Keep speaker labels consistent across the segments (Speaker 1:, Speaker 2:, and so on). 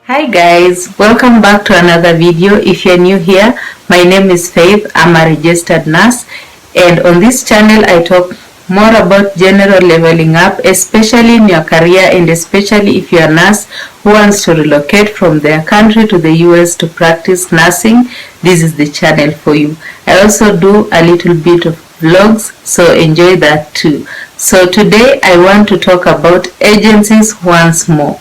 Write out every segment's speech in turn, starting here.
Speaker 1: Hi guys, welcome back to another video. If you're new here, my name is Faith. I'm a registered nurse, and on this channel I talk more about general leveling up, especially in your career and especially if you're a nurse who wants to relocate from their country to the US to practice nursing. This is the channel for you. I also do a little bit of vlogs, so enjoy that too. So today I want to talk about agencies once more.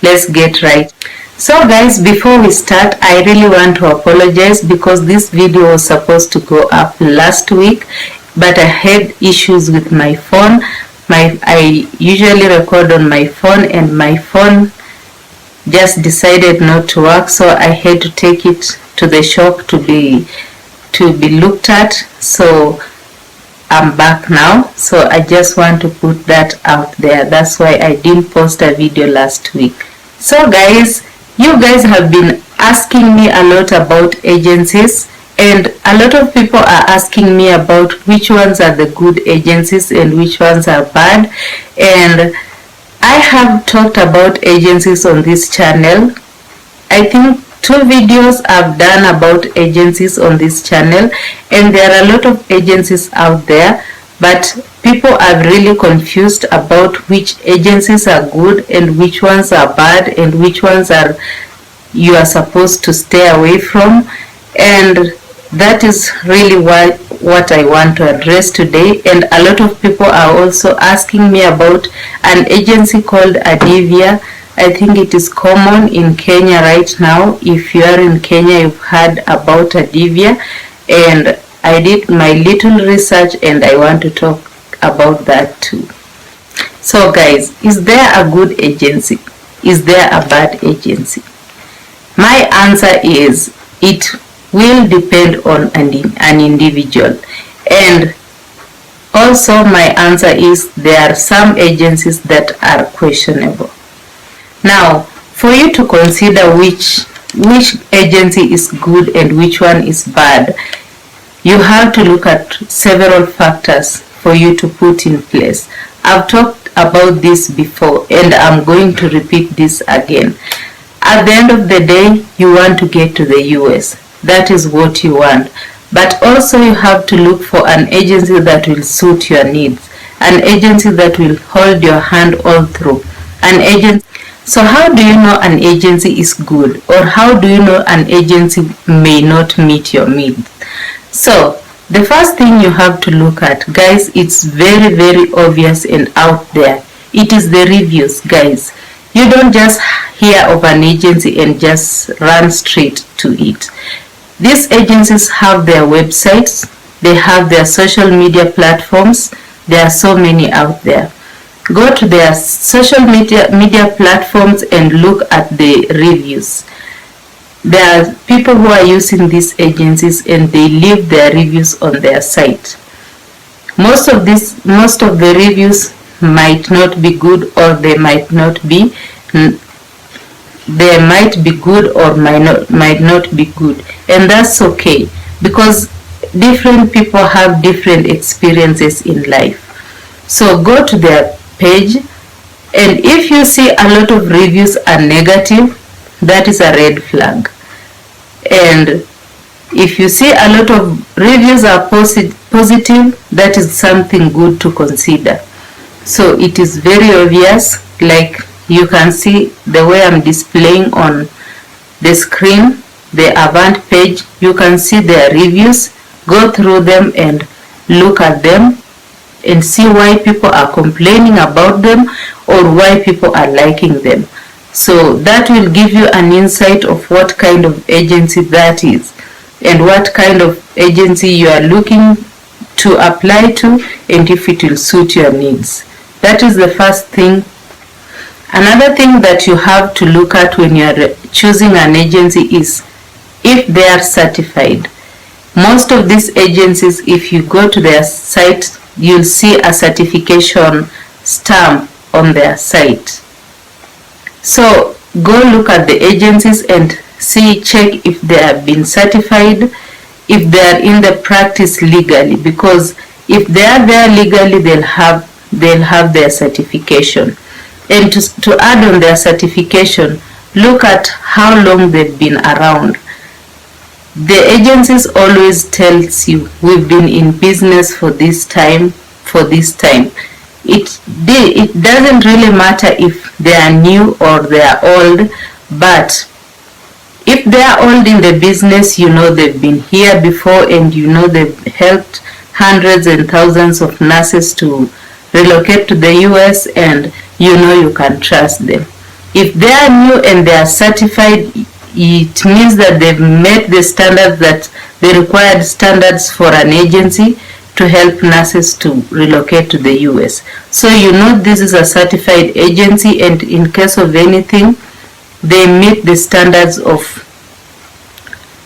Speaker 1: Let's get right. So guys, before we start, I really want to apologize because this video was supposed to go up last week, but I had issues with my phone. I usually record on my phone and my phone just decided not to work, so I had to take it to the shop to be looked at. So I'm back now, so I just want to put that out there. That's why I didn't post a video last week. So guys, you guys have been asking me a lot about agencies, and a lot of people are asking me about which ones are the good agencies and which ones are bad. And I have talked about agencies on this channel. I think 2 videos I've done about agencies on this channel, and there are a lot of agencies out there, but people are really confused about which agencies are good and which ones are bad and which ones are you are supposed to stay away from. And that is really what I want to address today. And a lot of people are also asking me about an agency called Adivia. I think it is common in Kenya right now. If you are in Kenya, you've heard about Adivia, and I did my little research and I want to talk about that too. So guys, is there a good agency? Is there a bad agency? My answer is it will depend on an individual, and also my answer is there are some agencies that are questionable. Now, for you to consider which agency is good and which one is bad, you have to look at several factors for you to put in place. I've talked about this before and I'm going to repeat this again. At the end of the day, you want to get to the US. That is what you want. But also you have to look for an agency that will suit your needs, an agency that will hold your hand all through, an agency. So how do you know an agency is good, or how do you know an agency may not meet your needs? So the first thing you have to look at, guys, it's very, very obvious and out there. It is the reviews, guys. You don't just hear of an agency and just run straight to it. These agencies have their websites, they have their social media platforms. There are so many out there. Go to their social media platforms and look at the reviews. There are people who are using these agencies and they leave their reviews on their site. Most of the reviews might not be good, or they might be good or might not be good, and that's okay because different people have different experiences in life. So go to their page, and if you see a lot of reviews are negative, that is a red flag. And if you see a lot of reviews are positive, that is something good to consider. So it is very obvious, like you can see the way I'm displaying on the screen, the Avant page. You can see their reviews. Go through them and look at them and see why people are complaining about them or why people are liking them. So that will give you an insight of what kind of agency that is and what kind of agency you are looking to apply to, and if it will suit your needs. That is the first thing. Another thing that you have to look at when you are choosing an agency is if they are certified. Most of these agencies, if you go to their site, you'll see a certification stamp on their site. So go look at the agencies and check if they have been certified, if they are in the practice legally, because if they are there legally, they'll have their certification. And to add on their certification, look at how long they've been around. The agencies always tells you we've been in business for this time, for this time. It doesn't really matter if they are new or they are old, but if they are old in the business, you know they've been here before and you know they've helped hundreds and thousands of nurses to relocate to the US, and you know you can trust them. If they are new and they are certified, it means that they've met the standards, that the required standards for an agency to help nurses to relocate to the US. So you know this is a certified agency, and in case of anything, they meet the standards of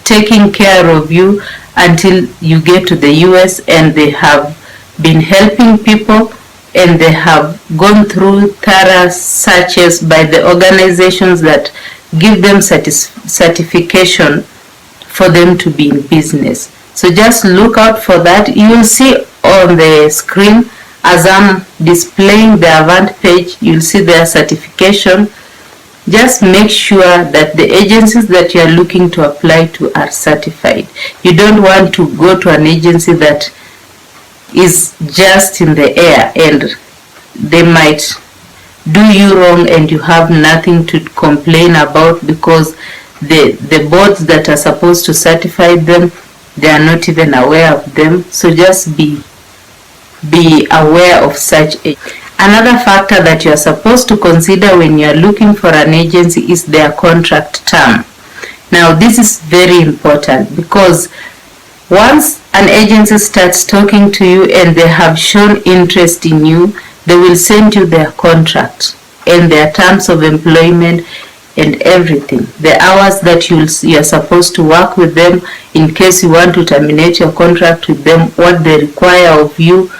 Speaker 1: taking care of you until you get to the US, and they have been helping people and they have gone through thorough searches by the organizations that give them certification for them to be in business. So just look out for that. You will see on the screen as I'm displaying the Avant page, you'll see their certification. Just make sure that the agencies that you are looking to apply to are certified. You don't want to go to an agency that is just in the air and they might do you wrong and you have nothing to complain about, because the boards that are supposed to certify them, they are not even aware of them. So just be aware of such a. Another factor that you are supposed to consider when you are looking for an agency is their contract term. Now this is very important, because once an agency starts talking to you and they have shown interest in you, they will send you their contract and their terms of employment and everything. The hours that you are supposed to work with them in case you want to terminate your contract with them, what they require of you,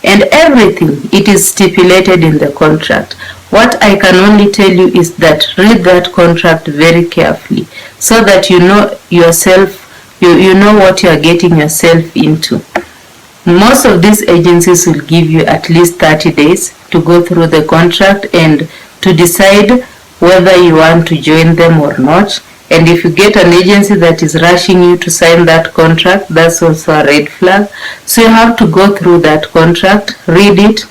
Speaker 1: and everything. It is stipulated in the contract. What I can only tell you is that read that contract very carefully so that you know yourself, you know what you are getting yourself into. Most of these agencies will give you at least 30 days to go through the contract and to decide whether you want to join them or not. And if you get an agency that is rushing you to sign that contract, that's also a red flag. So you have to go through that contract, read it,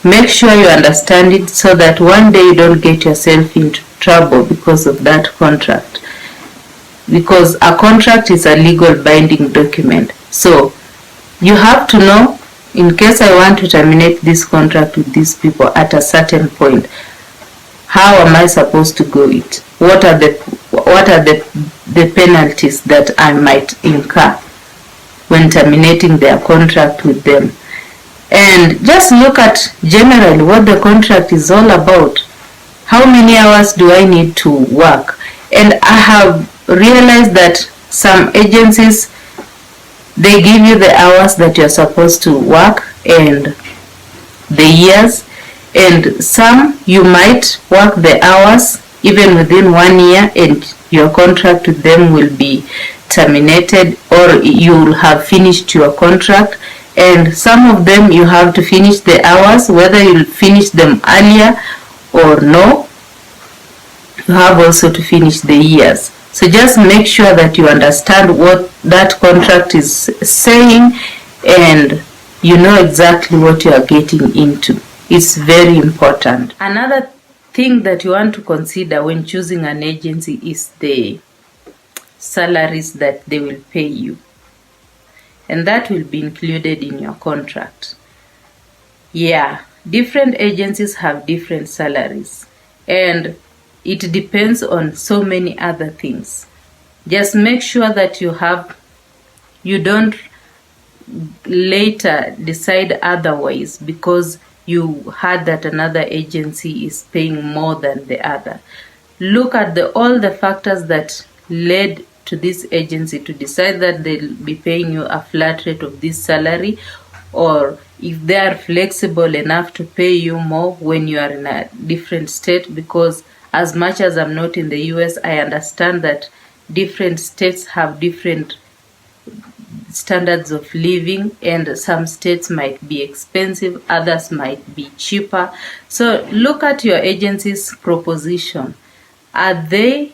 Speaker 1: make sure you understand it so that one day you don't get yourself into trouble because of that contract. Because a contract is a legal binding document. So you have to know, in case I want to terminate this contract with these people at a certain point, how am I supposed to go it? What are the penalties that I might incur when terminating their contract with them? And just look at generally what the contract is all about. How many hours do I need to work? And I have realized that some agencies, they give you the hours that you're supposed to work and the years, and some you might work the hours even within 1 year and your contract with them will be terminated, or you will have finished your contract. And some of them you have to finish the hours, whether you'll finish them earlier or no, you have also to finish the years. So just make sure that you understand what that contract is saying and you know exactly what you are getting into. It's very important. Another thing that you want to consider when choosing an agency is the salaries that they will pay you. And that will be included in your contract. Yeah, different agencies have different salaries. And it depends on so many other things. Just make sure that you don't later decide otherwise because you heard that another agency is paying more than the other. Look at all the factors that led to this agency to decide that they'll be paying you a flat rate of this salary, or if they are flexible enough to pay you more when you are in a different state. Because as much as I'm not in the US, I understand that different states have different standards of living, and some states might be expensive, others might be cheaper. So look at your agency's proposition. Are they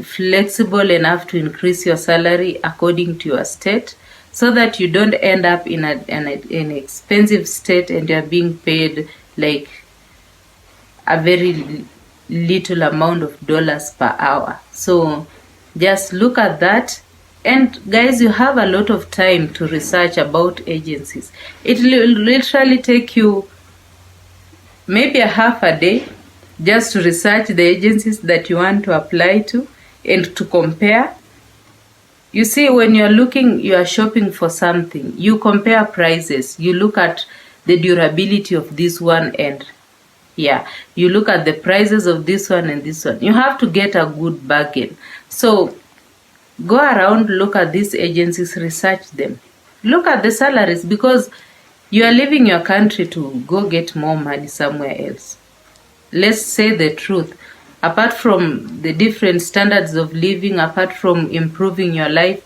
Speaker 1: flexible enough to increase your salary according to your state, so that you don't end up in an expensive state and you're being paid like a very little amount of dollars per hour? So just look at that. And guys, you have a lot of time to research about agencies. It will literally take you maybe a half a day just to research the agencies that you want to apply to and to compare. You see, when you are shopping for something, you compare prices. You look at the durability of this one, and you look at the prices of this one and this one. You have to get a good bargain. So go around, look at these agencies, research them. Look at the salaries, because you are leaving your country to go get more money somewhere else. Let's say the truth. Apart from the different standards of living, apart from improving your life,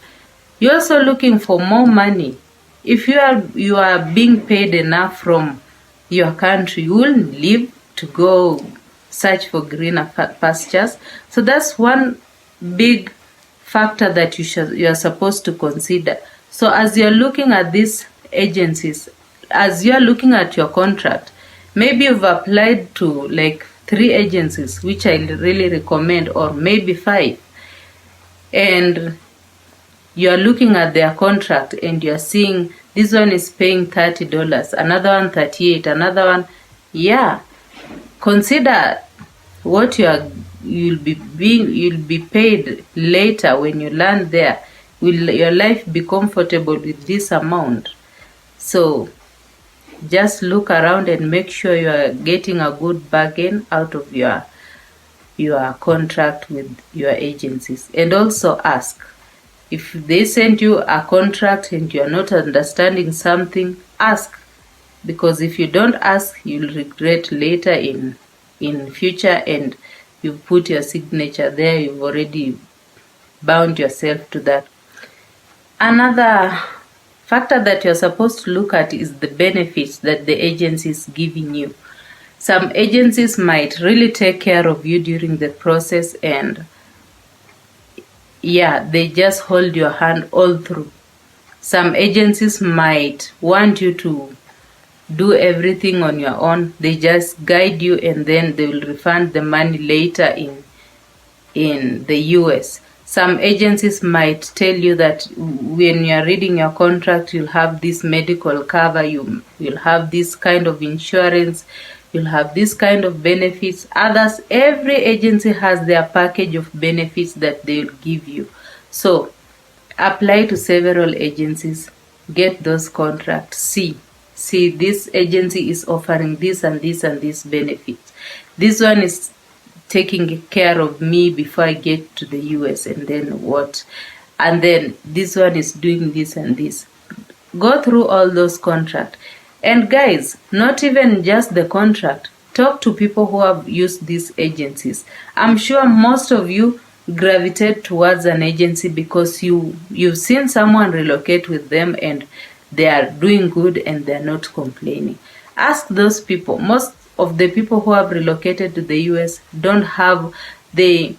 Speaker 1: you're also looking for more money. If you are being paid enough from your country, you will leave to go search for greener pastures. So that's one big factor that you are supposed to consider. So as you're looking at these agencies, as you're looking at your contract, maybe you've applied to like 3 agencies, which I really recommend, or maybe 5, and you're looking at their contract and you're seeing this one is paying $30, another one $38, another one, consider what you'll be paid later when you land there. Will your life be comfortable with this amount? So just look around and make sure you are getting a good bargain out of your contract with your agencies. And also ask. If they send you a contract and you are not understanding something, ask. Because if you don't ask, you'll regret later in future, and you put your signature there, you've already bound yourself to that. Another factor that you're supposed to look at is the benefits that the agency is giving you. Some agencies might really take care of you during the process, and they just hold your hand all through. Some agencies might want you to do everything on your own. They just guide you, and then they will refund the money later in the US. Some agencies might tell you that when you are reading your contract, you'll have this medical cover, you'll have this kind of insurance, you'll have this kind of benefits. Others, every agency has their package of benefits that they'll give you. So apply to several agencies, get those contracts, see this agency is offering this and this and this benefits. This one is taking care of me before I get to the US, and then what? And then this one is doing this and this. Go through all those contracts. And guys, not even just the contract. Talk to people who have used these agencies. I'm sure most of you gravitate towards an agency because you've seen someone relocate with them and they are doing good and they're not complaining. Ask those people. Most of the people who have relocated to the US don't have they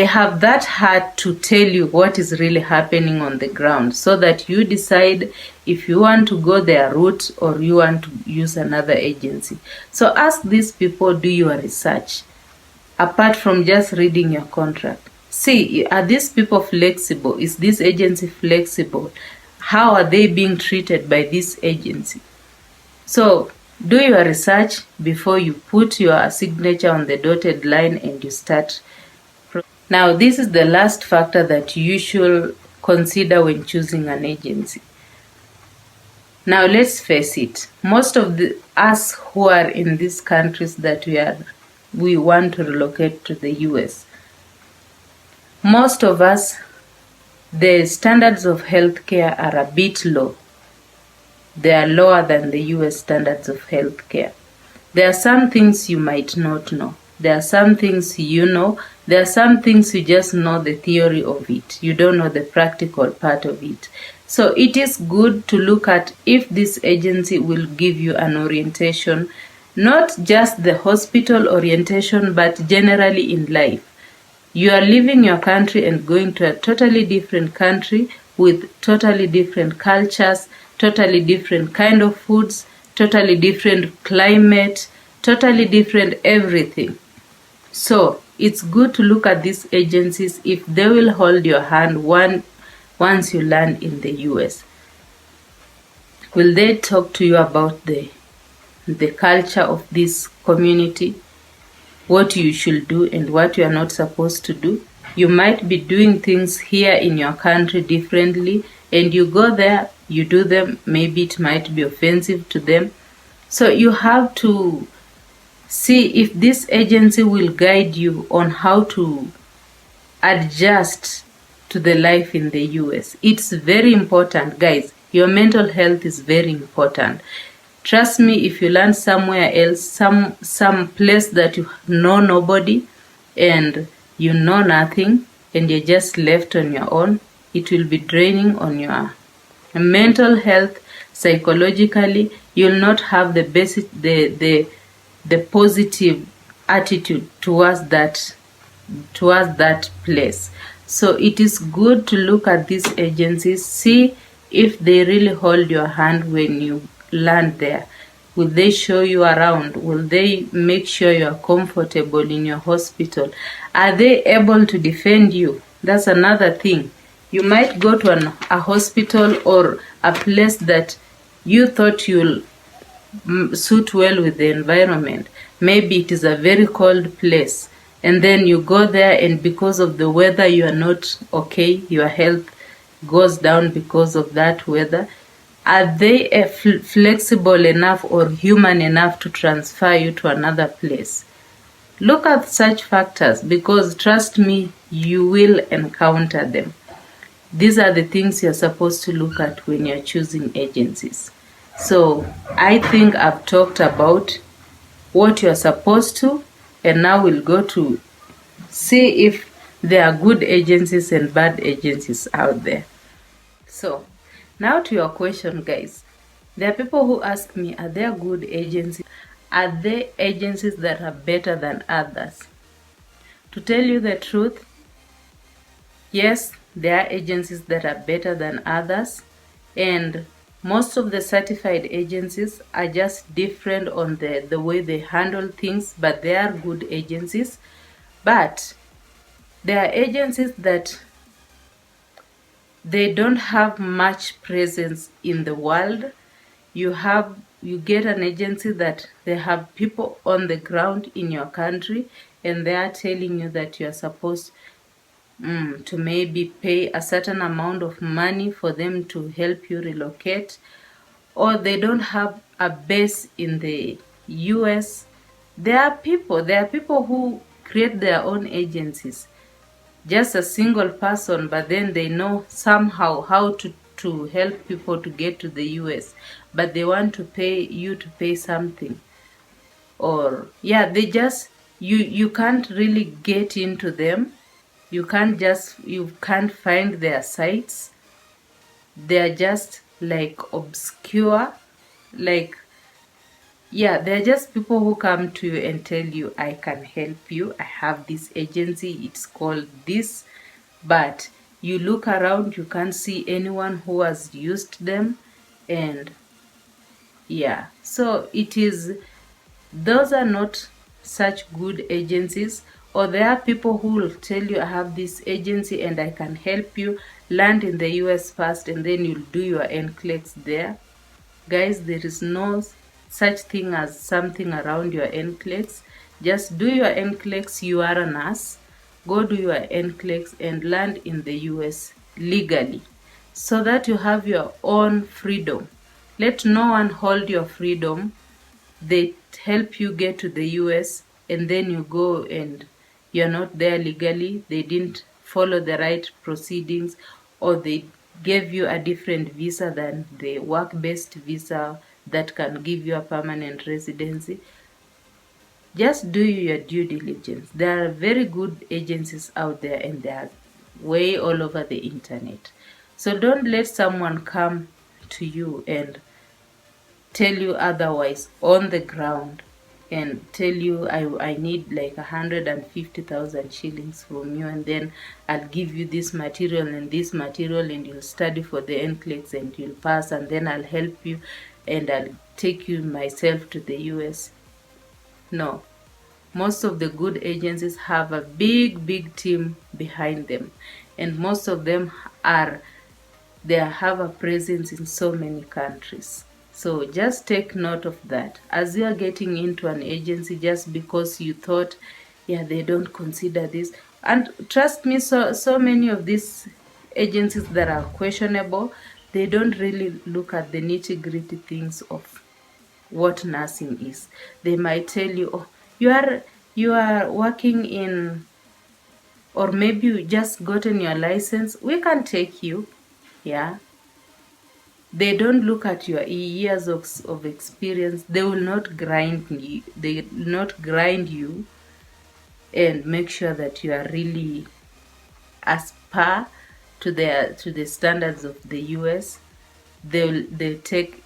Speaker 1: have that heart to tell you what is really happening on the ground, so that you decide if you want to go their route or you want to use another agency. So ask these people, do your research apart from just reading your contract. See, are these people flexible? Is this agency flexible? How are they being treated by this agency? So do your research before you put your signature on the dotted line and you start. Now, this is the last factor that you should consider when choosing an agency. Now, let's face it. Most of us who are in these countries that we want to relocate to the US, most of us, the standards of healthcare are a bit low. They are lower than the US standards of healthcare. There are some things you might not know. There are some things you know. There are some things you just know the theory of it. You don't know the practical part of it. So it is good to look at if this agency will give you an orientation Not just the hospital orientation, but generally in life. You are leaving your country and going to a totally different country with totally different cultures, totally different kind of foods, totally different climate, totally different everything. So it's good to look at these agencies if they will hold your hand once you land in the US. Will they talk to you about the culture of this community, what you should do and what you are not supposed to do? You might be doing things here in your country differently, and you go there, you do them, maybe it might be offensive to them. So you have to see if this agency will guide you on how to adjust to the life in the US. It's very important, guys. Your mental health is very important. Trust me, if you land somewhere else, some place that you know nobody and you know nothing and you're just left on your own, it will be draining on your mental health. Psychologically, you'll not have the basic the positive attitude towards that place. So it is good to look at these agencies, see if they really hold your hand when you land there. Will they show you around? Will they make sure you are comfortable in your hospital? Are they able to defend you? That's another thing. You might go to a hospital or a place that you thought you'll suit well with the environment. Maybe it is a very cold place, and then you go there and because of the weather you are not okay, your health goes down because of that weather. Are they flexible enough or human enough to transfer you to another place? Look at such factors, because trust me, you will encounter them. These are the things you're supposed to look at when you're choosing agencies. So I think I've talked about what you're supposed to, and now we'll go to see if there are good agencies and bad agencies out there. So now to your question, guys. There are people who ask me, are there good agencies? Are there agencies that are better than others? To tell you the truth, yes, there are agencies that are better than others, and most of the certified agencies are just different on the way they handle things, but they are good agencies. But there are agencies that they don't have much presence in the world. You get an agency that they have people on the ground in your country, and they are telling you that you are supposed to maybe pay a certain amount of money for them to help you relocate, or they don't have a base in the US. There are people who create their own agencies, just a single person, but then they know somehow how to help people to get to the US, but they want to pay you to pay something. Or they just you can't really get into them. You can't find their sites. They're just like obscure, like they're just people who come to you and tell you, I can help you, I have this agency, it's called this, but you look around, you can't see anyone who has used them. And so those are not such good agencies. Or there are people who will tell you, I have this agency and I can help you land in the US first, and then you'll do your NCLEX there. Guys, there is no such thing as something around your NCLEX. Just do your NCLEX. You are a nurse. Go do your NCLEX and land in the US legally, so that you have your own freedom. Let no one hold your freedom. They help you get to the US, and then you go and you're not there legally. They didn't follow the right proceedings, or they gave you a different visa than the work-based visa that can give you a permanent residency. Just do your due diligence. There are very good agencies out there, and they are way all over the internet. So don't let someone come to you and tell you otherwise on the ground. and tell you I need like 150,000 shillings from you, and then I'll give you this material and this material, and you'll study for the NCLEX and you'll pass, and then I'll help you and I'll take you myself to the US. No. Most of the good agencies have a big team behind them, and most of them have a presence in so many countries. So just take note of that. As you are getting into an agency, just because you thought, yeah, they don't consider this. And trust me, so many of these agencies that are questionable, they don't really look at the nitty-gritty things of what nursing is. They might tell you, oh, you are working in, or maybe you just gotten your license, we can take you. Yeah, they don't look at your years of experience. They will not grind you. They will not grind you and make sure that you are really as per to the standards of the US. They take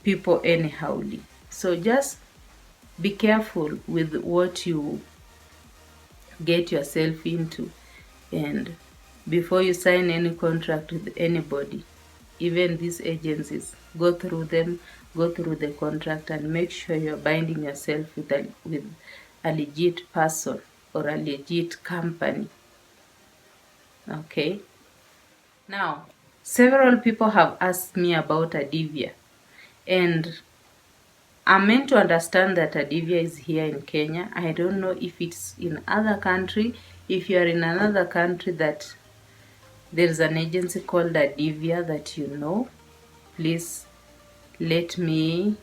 Speaker 1: people anyhowly. So just be careful with what you get yourself into, and before you sign any contract with anybody, even these agencies, go through them, go through the contract, and make sure you're binding yourself with a legit person or a legit company. Okay. Now, several people have asked me about Adivia, and I'm meant to understand that Adivia is here in Kenya. I don't know if it's in other country. If you are in another country that there's an agency called Adivia that you know, please let me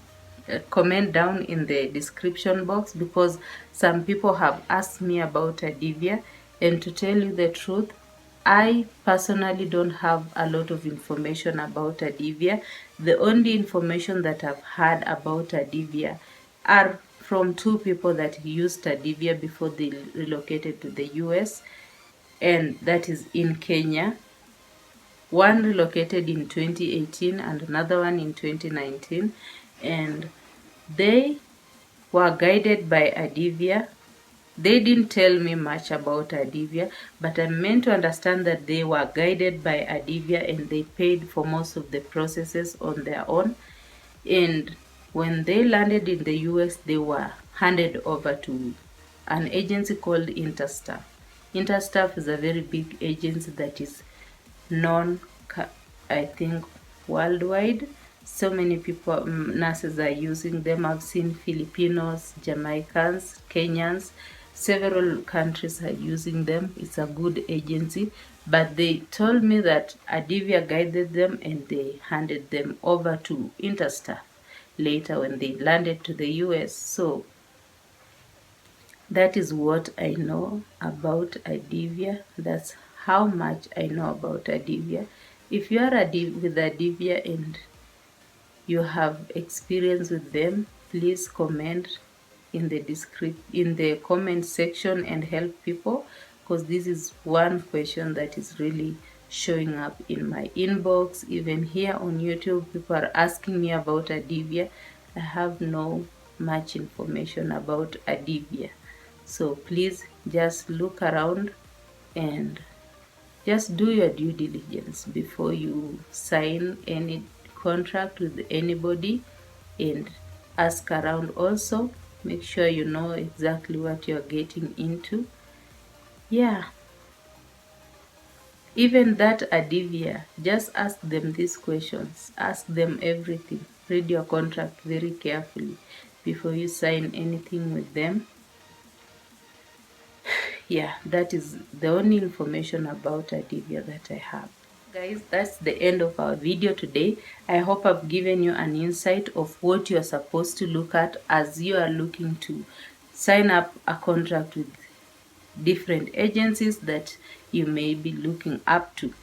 Speaker 1: comment down in the description box, because some people have asked me about Adivia, and to tell you the truth, I personally don't have a lot of information about Adivia. The only information that I've had about Adivia are from two people that used Adivia before they relocated to the US, and that is in Kenya. One relocated in 2018 and another one in 2019, and they were guided by Adivia. They didn't tell me much about Adivia, but I'm meant to understand that they were guided by Adivia and they paid for most of the processes on their own. And when they landed in the US, they were handed over to an agency called Interstaff. Interstaff is a very big agency that is known, I think, worldwide. So many people, nurses are using them. I've seen Filipinos, Jamaicans, Kenyans, several countries are using them. It's a good agency, but they told me that Adivia guided them and they handed them over to Interstaff later when they landed to the US. So that is what I know about Adivia. That's how much I know about Adivia. If you are with Adivia and you have experience with them, please comment in the comment section and help people, because this is one question that is really showing up in my inbox. Even here on YouTube, people are asking me about Adivia. I have no much information about Adivia. So please just look around and just do your due diligence before you sign any contract with anybody, and ask around also. Make sure you know exactly what you're getting into. Yeah. Even that Adivia, just ask them these questions. Ask them everything. Read your contract very carefully before you sign anything with them. Yeah, that is the only information about Adivia that I have. Guys, that's the end of our video today. I hope I've given you an insight of what you're supposed to look at as you are looking to sign up a contract with different agencies that you may be looking up to.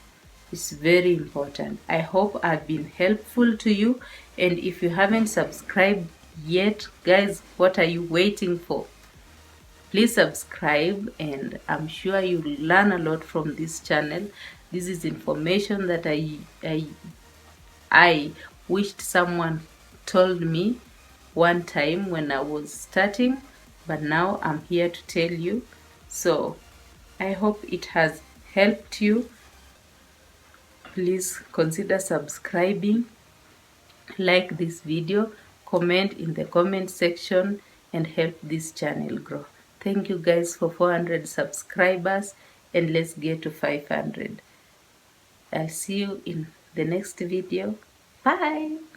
Speaker 1: It's very important. I hope I've been helpful to you, and if you haven't subscribed yet, guys, what are you waiting for? Please subscribe, and I'm sure you'll learn a lot from this channel. This is information that I wished someone told me one time when I was starting, but now I'm here to tell you. So I hope it has helped you. Please consider subscribing, like this video, comment in the comment section, and help this channel grow. Thank you guys for 400 subscribers, and let's get to 500. I'll see you in the next video. Bye.